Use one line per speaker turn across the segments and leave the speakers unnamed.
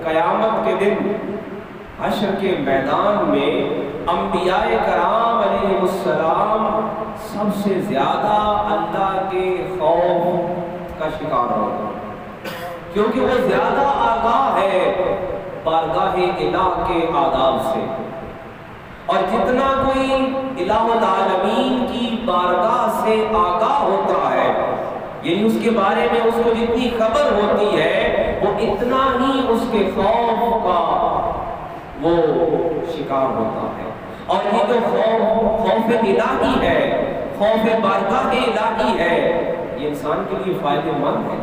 قیامت کے دن حشر کے میدان میں انبیاء کرام علیہ السلام سب سے زیادہ اللہ کے خوف کا شکار ہوگا، کیونکہ وہ زیادہ آگاہ ہے بارگاہ الہ کے آداب سے، اور جتنا کوئی الہ العالمین کی بارگاہ سے آگاہ ہوتا ہے، یعنی اس کے بارے میں اس کو جتنی خبر ہوتی ہے وہ اتنا ہی اس کے خوف کا وہ شکار ہوتا ہے۔ اور یہ جو خوف الہی ہے، خوف بارگاہ الہی ہے، یہ انسان کے لیے فائدہ مند ہے۔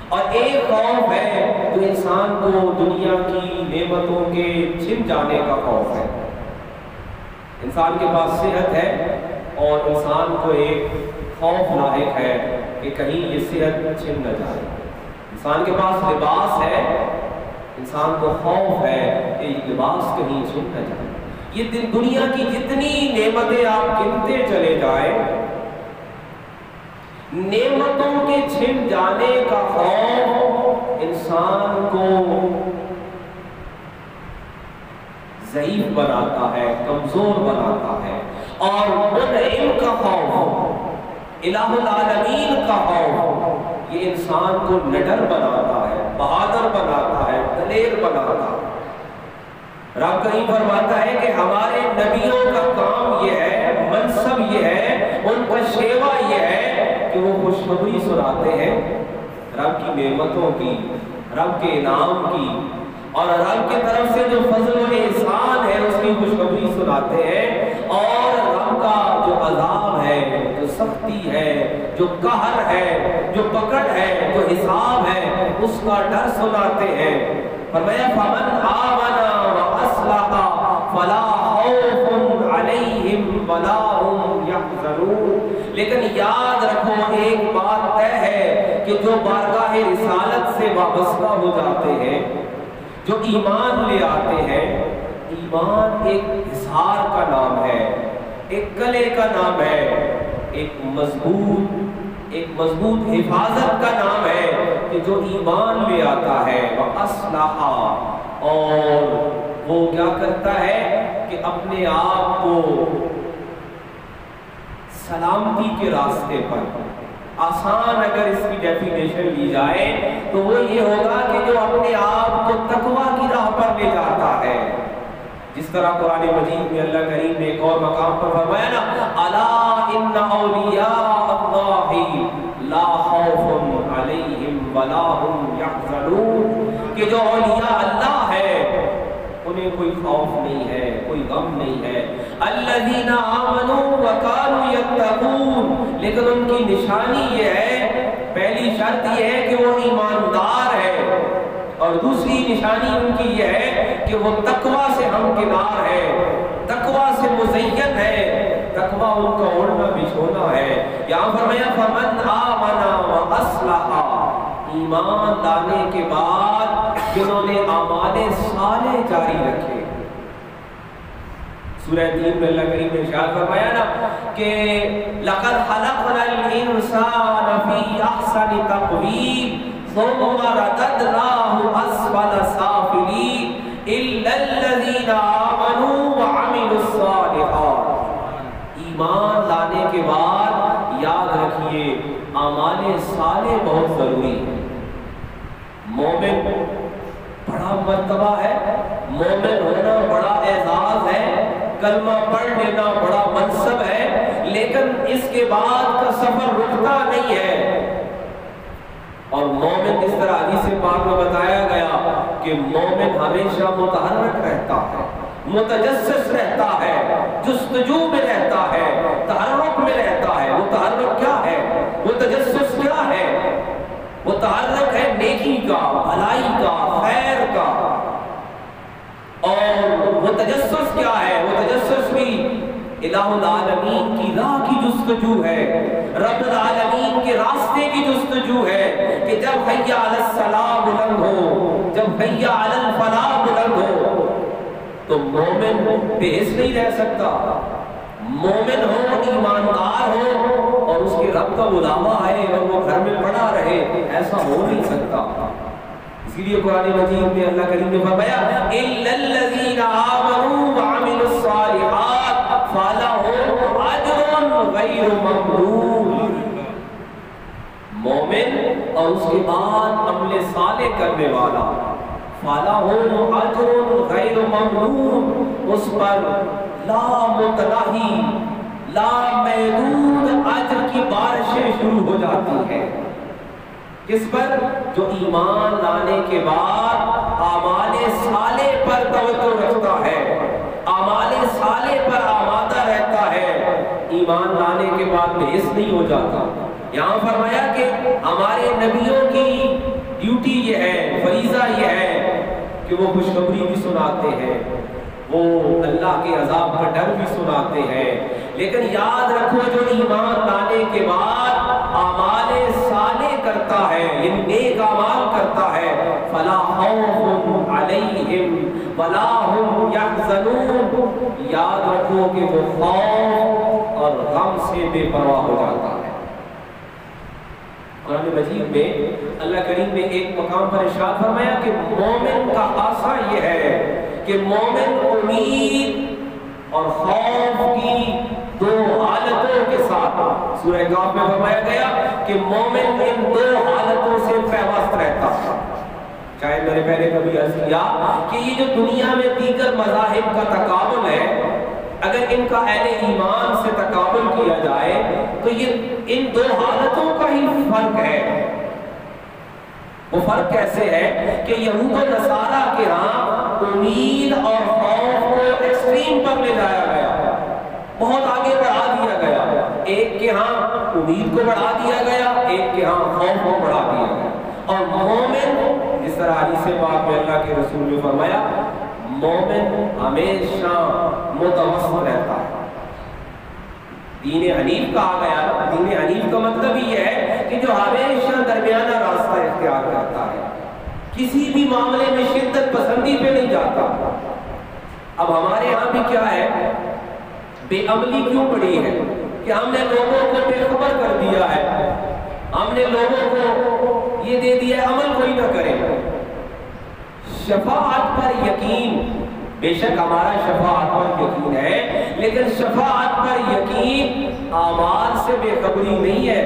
اور ایک خوف ہے جو انسان کو دنیا کی نعمتوں کے چھن جانے کا خوف ہے۔ انسان کے پاس صحت ہے اور انسان کو ایک خوف لاحق ہے کہ کہیں یہ صحت چھن نہ جائے۔ انسان کے پاس لباس ہے، انسان کو خوف ہے کہ یہ لباس کہیں چھن نہ جائے۔ یہ دنیا کی جتنی نعمتیں آپ گنتے چلے جائیں، نعمتوں کے چھن جانے کا خوف انسان کو ضعیف بناتا ہے، کمزور بناتا ہے، اور منعم کا خوف، الہ العالمین کا خوف، یہ انسان کو نڈر بناتا ہے، بہادر بناتا ہے، دلیر بناتا ہے۔ رب کریم فرماتا ہے کہ ہمارے نبیوں کا کام یہ ہے، منصب یہ ہے، ان کا شیوا یہ ہے کہ وہ خوشخبری سناتے ہیں رب کی نعمتوں کی، رب کے انعام کی، اور رب کی طرف سے جو فضل و احسان ہے اس کی خوشخبری سناتے ہیں، اور رب کا جو عذاب ہے، جو سختی ہے، جو قہر ہے، جو پکڑ ہے، جو حساب ہے، اس کا ڈر سناتے ہیں۔ فرمایا فَمَنْ آمَنَ وَأَصْلَحَ فَلَا خَوْفٌ عَلَيْهِمْ وَلَا هُمْ يَحْزَنُونَ۔ لیکن یاد رکھو ایک بات طے ہے کہ جو بارگاہ رسالت سے وابستہ ہو جاتے ہیں، جو ایمان لے آتے ہیں، ایمان ایک اظہار کا نام ہے، ایک کلے کا نام ہے، ایک مضبوط حفاظت کا نام ہے کہ جو ایمان لے آتا ہے وَأَصْلَحَ، اور وہ کیا کرتا ہے کہ اپنے آپ کو سلامتی کے راستے پر، آسان اگر اس کی ڈیفینیشن لی جائے تو وہ یہ ہوگا کہ جو اپنے آپ کو تقویٰ کی راہ پر لے جاتا ہے، جس طرح قرآن مجید میں اللہ کریم نے ایک اور مقام پر فرمایا نا الا ان اولیاء اللہ لا خوف علیہم ولا هم یحزنون، کہ جو اولیاء اللہ ہے انہیں کوئی خوف نہیں ہے، کوئی غم نہیں ہے۔ الذین آمنوا وکانوا یتقون، لیکن ان کی نشانی یہ ہے، پہلی شرط یہ ہے کہ وہ ایماندار ہے، اور دوسری نشانی ان کی یہ ہے کہ وہ تقویٰ سے ہمکنار ہے، تقویٰ سے مزین ہے، تقویٰ ان کا اوڑھنا بچھونا ہے۔ یہاں فرمایا فَمَنْ آمَنَ وَأَصْلَحَ، ایمان لانے کے بعد جنہوں نے اعمال صالح جاری رکھے۔ سورہ تین میں اللہ کریم نے ارشاد فرمایا نا کہ لَقَدْ خَلَقْنَا الْإِنسَانَ فِي أَحْسَنِ تَقْوِيمٍ ثُمَّ رَدَدْنَاهُ أَسْفَلَ سَافِلِينَ إِلَّا الَّذِينَ آمَنُوا وَعَمِلُوا الصَّالِحَاتِ۔ ایمان لانے کے بعد یاد رکھیے اعمال صالح بہت ضروری ہے۔ مومن بڑا مرتبہ ہے، مومن ہونا بڑا اعزاز ہے، کلمہ پڑھ لینا بڑا منصب ہے، لیکن اس کے بعد کا سفر رکتا نہیں ہے۔ اور مومن اس طرح حدیث پاک میں بتایا گیا کہ مومن ہمیشہ متحرک رہتا ہے، متجسس رہتا ہے، جستجو میں رہتا ہے، تحرک میں رہتا ہے۔ وہ تحرک کیا ہے؟ وہ تجسس کیا ہے؟ وہ تحرک ہے نیکی کا، بھلائی کا، خیر کا۔ اور وہ تجسس کیا ہے؟ وہ تجسس بھی الہ العالمین کی راہ کی جستجو ہے، رب العالمین کے راستے کی جستجو ہے، کہ جب حی علی الصلاۃ بلند ہو، جب حی علی الفلاح بلند ہو تو مومن بےحس نہیں رہ سکتا۔ مومن ہو، ایماندار ہو، اور اس کے رب کا بلاوا ہے اور وہ گھر میں پڑا رہے، ایسا ہو نہیں سکتا۔ اس اسی لیے قرآن مجید میں اللہ کریم نے فرمایا اِلَّا الَّذِينَ آمَنُوا وَعَمِلُوا الصَّالِحَاتِ فَلَهُمْ أَجْرٌ غَيْرُ مَمْنُونٍ۔ مومن اور اس کے بعد عمل صالح کرنے والا فَلَهُمْ أَجْرٌ غَيْرُ مَمْنُونٍ، اس پر لا متناہی لا محدود اجر کی بارشیں شروع ہو جاتی ہیں۔ کس پر؟ جو ایمان لانے کے بعد اعمال صالح پر توجہ رکھتا ہے، اعمال صالح پر آمادہ رہتا ہے، ایمان لانے کے بعد بےحس نہیں ہو جاتا۔ یہاں فرمایا کہ ہمارے نبیوں کی ڈیوٹی یہ ہے، فریضہ یہ ہے کہ وہ خوشخبری بھی سناتے ہیں، وہ اللہ کے عذاب کا ڈر بھی سناتے ہیں، لیکن یاد رکھو جو ایمان لانے کے بعد اعمال صالح کرتا ہے، یعنی نیک اعمال کرتا ہے، فلا خوف علیہم ولا هم یحزنون، یاد رکھو کہ وہ خوف اور غم سے بے پرواہ ہو جاتا ہے۔ قرآن مجید میں اللہ کریم نے ایک مقام پر ارشاد فرمایا کہ مومن کا خاصہ یہ ہے کہ مومن امید اور خوف کی دو حالتوں کے ساتھ، سورہ کہف میں فرمایا گیا کہ مومن ان دو حالتوں سے پیوست رہتا ہے۔ چاہے میں نے پہلے کبھی عرض کیا کہ یہ جو دنیا میں دیگر مذاہب کا تقابل ہے، اگر ان کا اہل ایمان سے تقابل کیا جائے تو یہ ان دو حالتوں کا ہی فرق ہے۔ وہ فرق کیسے ہے کہ یہود و نصارہ کے ہاں امید اور خوف کو ایکسٹریم پر لے جایا گیا، بہت آگے بڑھا دیا گیا، ایک کے ہاں امید کو بڑھا دیا گیا، ایک کے ہاں خوف کو بڑھا دیا گیا۔ اور مومن، جس طرح حدیث پاک میں اللہ کے رسول نے فرمایا، مومن ہمیشہ متوسط رہتا ہے۔ دین حنیف کہا گیا، دین حنیف کا مطلب ہی ہے کہ جو ہمیشہ درمیانہ راستہ اختیار کرتا ہے، کسی بھی معاملے میں شدت پسندی پہ نہیں جاتا۔ اب ہمارے ہاں بھی کیا ہے، بے عملی کیوں پڑی ہے کہ ہم نے لوگوں کو بے خبر کر دیا ہے، ہم نے لوگوں کو یہ دے دیا عمل کوئی نہ کرے۔ شفاعت پر یقین، بے شک ہمارا شفاعت پر یقین ہے، لیکن شفاعت پر یقین اعمال سے بے خبری نہیں ہے،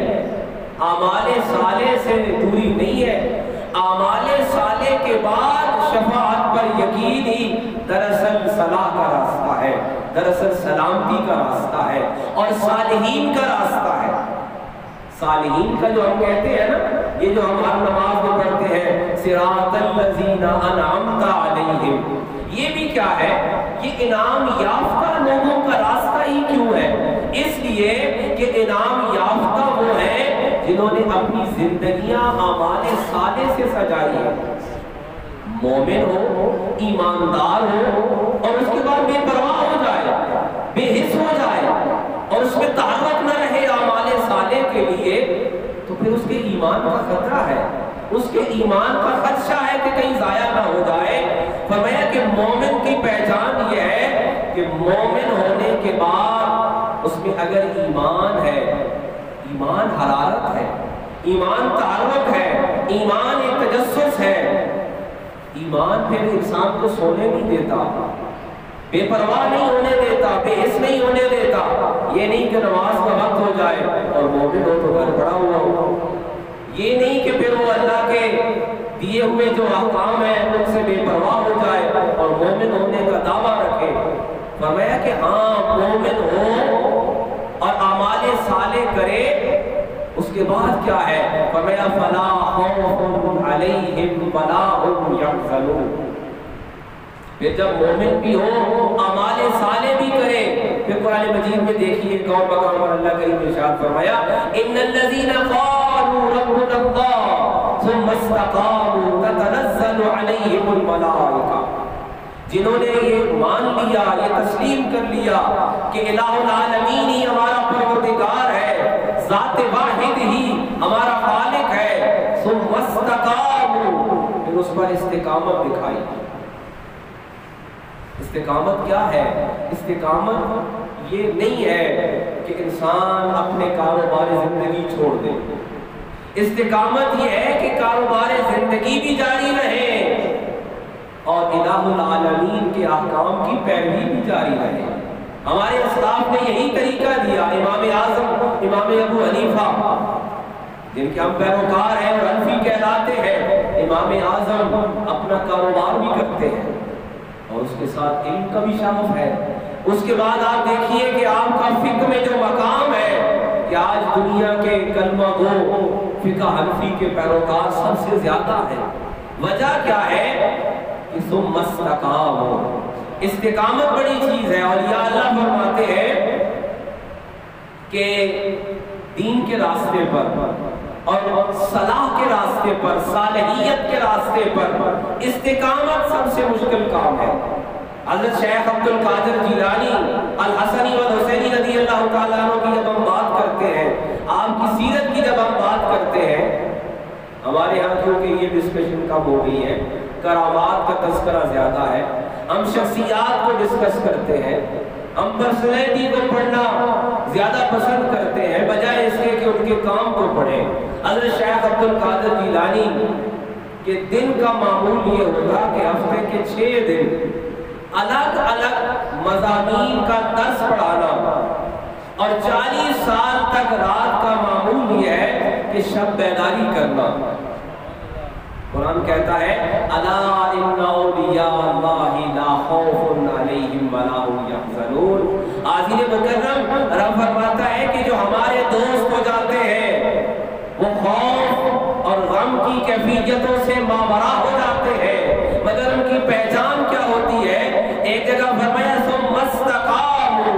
اعمال صالح سے دوری نہیں ہے۔ اعمال صالح کے بعد شفاعت پر یقین ہی دراصل صلاح کا راستہ ہے، دراصل سلامتی کا راستہ ہے اور صالحین کا راستہ ہے۔ صالحین کا جو ہم کہتے ہیں نا، یہ جو ہم ہر نماز میں پڑھتے ہیں صراط الذین انعمت علیہم، یہ بھی کیا ہے، یہ انعام یافتہ لوگوں کا راستہ ہی کیوں ہے؟ اس لیے کہ انعام یافتہ وہ ہیں جنہوں نے اپنی زندگیاں اعمال صالح سے سجائی ہے۔ مومن ہو، ایماندار ہو اور اس کے بعد بے پرواہ ہو جائے، بے حس ہو جائے اور اس میں تعلق نہ رہے اعمال صالح کے لیے، تو پھر اس کے ایمان کا خطرہ ہے، اس کے ایمان کا خدشہ ہے کہ کہیں ضائع نہ ہو جائے۔ فرمایا کہ مومن کی پہچان یہ ہے کہ مومن ہونے کے بعد اس میں اگر ایمان ہے، ایمان حرارت ہے، ایمان تعلق ہے، ایمان ایک تجسس ہے، ایمان پھر انسان کو سونے نہیں دیتا، بے پرواہ نہیں ہونے دیتا، بے حس نہیں ہونے دیتا۔ یہ نہیں کہ نماز کا وقت ہو جائے اور مومن ہو تو گھر پڑا ہوا ہو، یہ نہیں کہ پھر وہ اللہ کے دیے ہوئے جو احکام ہیں ان سے بے پرواہ ہو جائے اور مومن ہونے کا دعویٰ رکھے۔ فرمایا کہ ہاں مومن ہو اور اعمال صالح کرے، اس کے بعد کیا ہے؟ فرمایا فلا خوف علیہم ولا هم یحزنون۔ پھر جب مومن بھی ہو، اعمال صالح بھی کرے، پھر قرآن مجید میں دیکھیے ایک اور مقام پر اللہ کریم نے ارشاد فرمایا ان الذین قالوا ربنا اللہ ثم استقاموا تتنزل علیہم الملائکہ، جنہوں نے یہ مان لیا، یہ تسلیم کر لیا کہ الہ العالمین ہی ہمارا پروردگار ہے، ذات واحد ہی ہمارا خالق ہے، ثم استقاموا، پھر اس پر استقامت دکھائی۔ استقامت کیا ہے؟ استقامت یہ نہیں ہے کہ انسان اپنے کاروبار زندگی چھوڑ دے، استقامت یہ ہے کہ کاروبار زندگی بھی جاری رہے اور الہ العالمین کے احکام کی پیروی بھی جاری رہے۔ ہمارے اسلاف نے یہی طریقہ دیا۔ امام اعظم امام ابو حنیفہ جن کے ہم پیروکار ہیں اور حنفی کہلاتے ہیں، امام اعظم اپنا کاروبار بھی کرتے ہیں اور اس کے ساتھ علم کا بھی شغف ہے۔ اس کے بعد آپ دیکھیے کہ آپ کا فقہ میں جو مقام ہے کہ آج دنیا کے کلمہ گو فقہ حنفی کے پیروکار سب سے زیادہ ہے۔ وجہ کیا ہے کہ ثم استقاموا، استقامت بڑی چیز ہے۔ اور یا اللہ فرماتے ہیں کہ دین کے راستے پر اور صلاح کے راستے پر، صالحیت کے راستے پر استقامت سب سے مشکل کام ہے۔ حضرت شیخ عبد القادر جیلانی الحسنی والحسینی رضی اللہ تعالیٰ عنہ کی جب ہم بات کرتے ہیں، آپ کی سیرت کی جب ہم بات کرتے ہیں، ہمارے یہاں کیونکہ یہ ڈسکشن کم ہو گئی ہے، کرامات کا تذکرہ زیادہ ہے، ہم شخصیات کو ڈسکس کرتے ہیں، ہم پرسنالٹی کو پڑھنا زیادہ پسند کرتے ہیں بجائے اس کے کہ ان کے کام کو پڑھیں۔ حضرت شیخ عبد القادر جیلانی کے دن کا معمول یہ ہوتا کہ ہفتے کے 6 دن الگ الگ مضامین کا درس پڑھانا، اور 40 سال تک رات کا معمول یہ ہے کہ شب بیداری کرنا۔ قرآن کہتا ہے الا ان اولیاء اللہ لا خوف علیہم ولا هم یحزنون۔ آذین مکرم رب فرماتا ہے کہ جو ہمارے دوست ہو جاتے ہیں وہ خوف اور غم کی کیفیتوں سے ماورا ہو جاتے ہیں، مگر ان کی پہچان کیا ہوتی ہے؟ ایک جگہ فرمایا ثم استقاموا،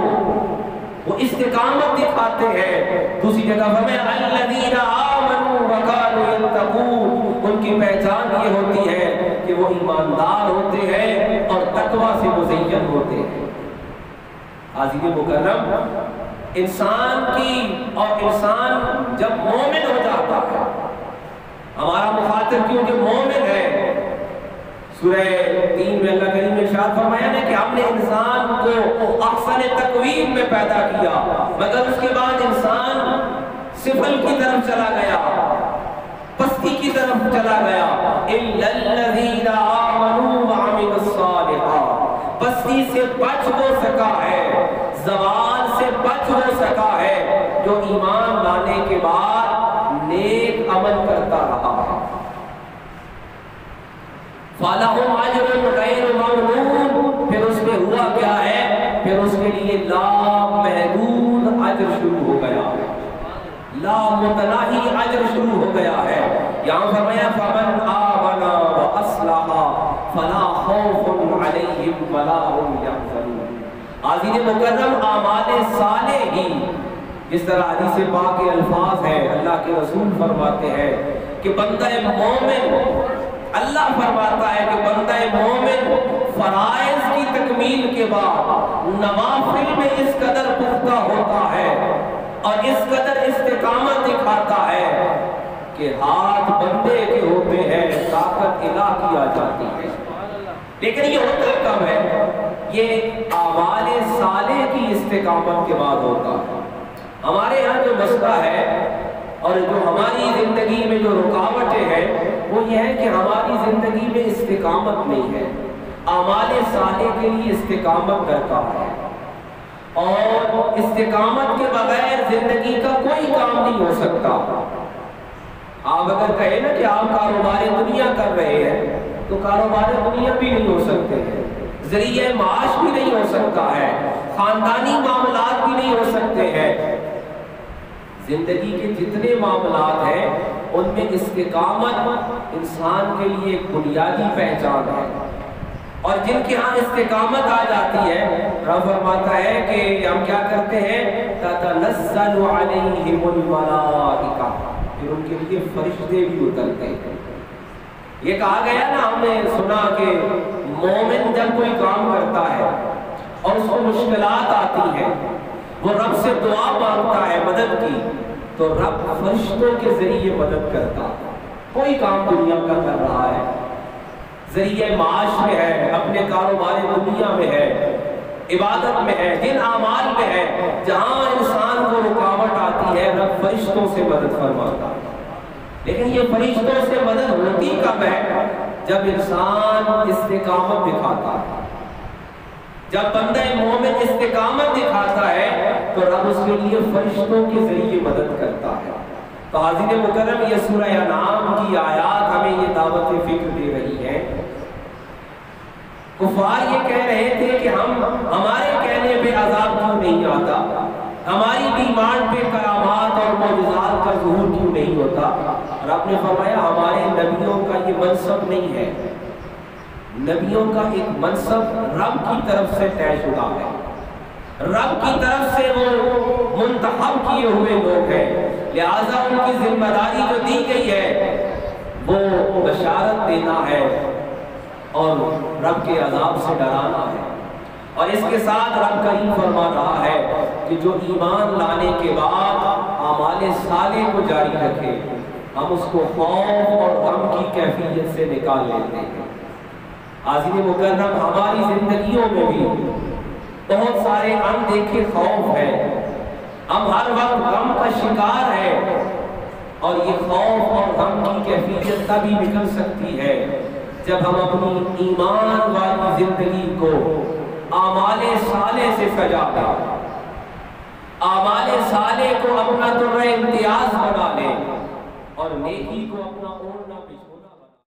وہ استقامت دکھاتے ہیں۔ دوسری جگہ فرمایا الذین آمنوا وکانوا یتقون، ان کی پہچان یہ ہوتی ہے کہ وہ ایماندار ہوتے ہیں اور تقوی سے مزین ہوتے ہیں۔ حاضرین مکرم، انسان کی اور انسان جب مومن ہو جاتا ہے، ہمارا مخاطب کیونکہ مومن ہے، سورہ 3 میں اللہ کریم نے ارشاد فرمایا ہے کہ ہم نے انسان کو احسن تقویم میں پیدا کیا، مگر اس کے بعد انسان سفل کی طرف چلا گیا، پستی کی طرف چلا گیا۔ الا الذین آمنوا وعملوا الصالحات، پستی سے بچ ہو سکا ہے، زوال سے بچ ہو سکا ہے جو ایمان لانے کے بعد نیک عمل کرتا رہا ہے۔ فَلَهُمْ أَجْرٌ غَيْرُ مَمْنُونٍ، پھر اس میں ہوا کیا ہے؟ پھر اس کے لیے لا محدود اجر شروع ہو گیا ہے، لا متناہی اجر شروع ہو گیا ہے۔ یہاں فرمایا فَمَنْ آمَنَ وَأَصْلَحَ فَلَا خَوْفٌ عَلَيْهِمْ وَلَا هُمْ يَحْزَنُونَ۔ حاضرین مکرم، اعمال صالح ہی جس طرح حدیث پاک کے الفاظ ہیں، اللہ کے رسول فرماتے ہیں کہ بندہ مومن، اللہ فرماتا ہے کہ بندہ مومن فرائض کی تکمیل کے بعد نوافل میں اس قدر پختہ ہوتا ہے اور اس قدر استقامت دکھاتا ہے کہ ہاتھ بندے کے ہوتے ہیں، طاقت الہ کی آ جاتی ہے۔ لیکن یہ ہوتا کب ہے؟ یہ اعمال صالح کی استقامت کے بعد ہوتا ہے۔ ہمارے یہاں جو مسئلہ ہے اور جو ہماری زندگی میں جو رکاوٹیں ہیں وہ یہ ہے کہ ہماری زندگی میں استقامت نہیں ہے۔ اعمال صالح کے لیے استقامت درکار ہے، اور استقامت کے بغیر زندگی کا کوئی کام نہیں ہو سکتا۔ آپ اگر کہیں نا کہ آپ کاروبار دنیا کر رہے ہیں تو کاروبار دنیا بھی نہیں ہو سکتے ہیں، ذریعہ معاش بھی نہیں ہو سکتا ہے، خاندانی معاملات بھی نہیں ہو سکتے ہیں۔ زندگی کے جتنے معاملات ہیں ان میں استقامت انسان کے لیے ایک بنیادی پہچان ہے، اور جن کے ہاں استقامت آ جاتی ہے، رب فرماتا ہے کہ ہم کیا کرتے ہیں؟ تتنزل علیہم الملائکہ، پھر ان کے لیے فرشتے بھی اترتے ہیں۔ یہ کہا گیا نا، ہم نے سنا کہ مومن جب کوئی کام کرتا ہے اور اس کو مشکلات آتی ہیں، وہ رب سے دعا مانگتا ہے مدد کی، تو رب فرشتوں کے ذریعے مدد کرتا ہے۔ کوئی کام دنیا کا کر رہا ہے، ذریعہ معاش میں ہے، اپنے کاروبار دنیا میں ہے، عبادت میں ہے، جن اعمال میں ہے، جہاں انسان کو رکاوٹ آتی ہے رب فرشتوں سے مدد فرماتا ہے۔ لیکن یہ فرشتوں سے مدد ہوتی کب ہے؟ جب انسان استقامت دکھاتا ہے، جب بندہ مومن استقامت دکھاتا ہے تو رب اس کے لیے فرشتوں کے ذریعے مدد کرتا ہے۔ تو حاضرین مکرم، یہ سورہ انعام کی آیات ہمیں یہ دعوت فکر دے رہی ہے۔ کفار یہ کہہ رہے تھے کہ ہمارے کہنے پہ عذاب کیوں نہیں آتا، ہماری ڈیمانڈ پہ کرامات اور معجزات کا ظہور کیوں نہیں ہوتا؟ رب نے فرمایا ہمارے نبیوں کا یہ منصب نہیں ہے، نبیوں کا ایک منصب رب کی طرف سے طے شدہ ہے، رب کی طرف سے وہ منتخب کیے ہوئے لوگ ہیں، لہذا ان کی ذمہ داری جو دی گئی ہے وہ بشارت دینا ہے اور رب کے عذاب سے ڈرانا ہے۔ اور اس کے ساتھ رب کریم فرما رہا ہے کہ جو ایمان لانے کے بعد اعمال صالح کو جاری رکھے، ہم اس کو خوف اور غم کی کیفیت سے نکال لیتے ہیں۔ حاضرین مکرم، ہماری زندگیوں میں بھی بہت سارے اندیکھے خوف ہیں، ہم ہر وقت غم کا شکار ہے، اور یہ خوف اور غم کی کیفیت تبھی نکل سکتی ہے جب ہم اپنی ایمان والی زندگی کو اعمال صالح سے سجا دیں، اعمال صالح کو اپنا درجہ امتیاز بنا لیں اور نیکی کو اپنا